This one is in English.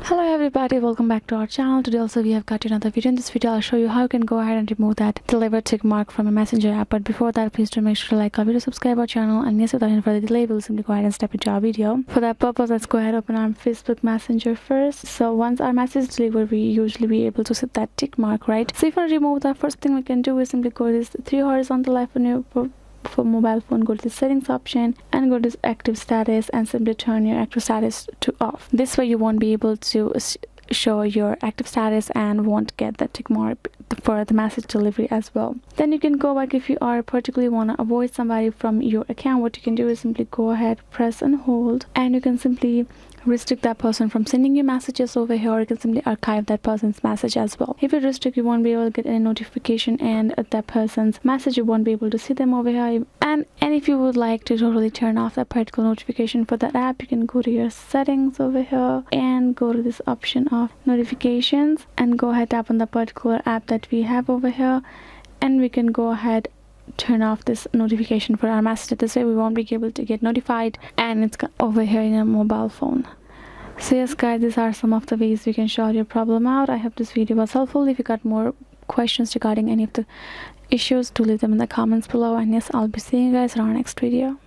Hello everybody, welcome back to our channel. Today also we have got another video. In this video I'll show you how you can go ahead and remove that delivered tick mark from a messenger app. But before that, please do make sure to like our video, subscribe our channel, and yes, without any further delay we'll simply go ahead and step into our video. For that purpose, let's go ahead and open our Facebook Messenger first. So once our message is delivered, we usually be able to set that tick mark, right? So if you want to remove that, first thing we can do is simply go to this three horizontal icon for mobile phone, go to the settings option and go to this active status and simply turn your active status to off. This way you won't be able to show your active status and won't get the tick mark for the message delivery as well. Then you can go back. If you are particularly want to avoid somebody from your account, what you can do is simply go ahead, press and hold, and you can simply restrict that person from sending you messages over here, or you can simply archive that person's message as well. If you restrict, you won't be able to get any notification, and that person's message you won't be able to see them over here. And if you would like to totally turn off that particular notification for that app, you can go to your settings over here and go to this option of notifications and go ahead, tap on the particular app that we have over here, and we can go ahead turn off this notification for our message. This way we won't be able to get notified and it's over here in a mobile phone. So yes guys, these are some of the ways we can sort your problem out. I hope this video was helpful. If you got more questions regarding any of the issues, do leave them in the comments below, and yes, I'll be seeing you guys in our next video.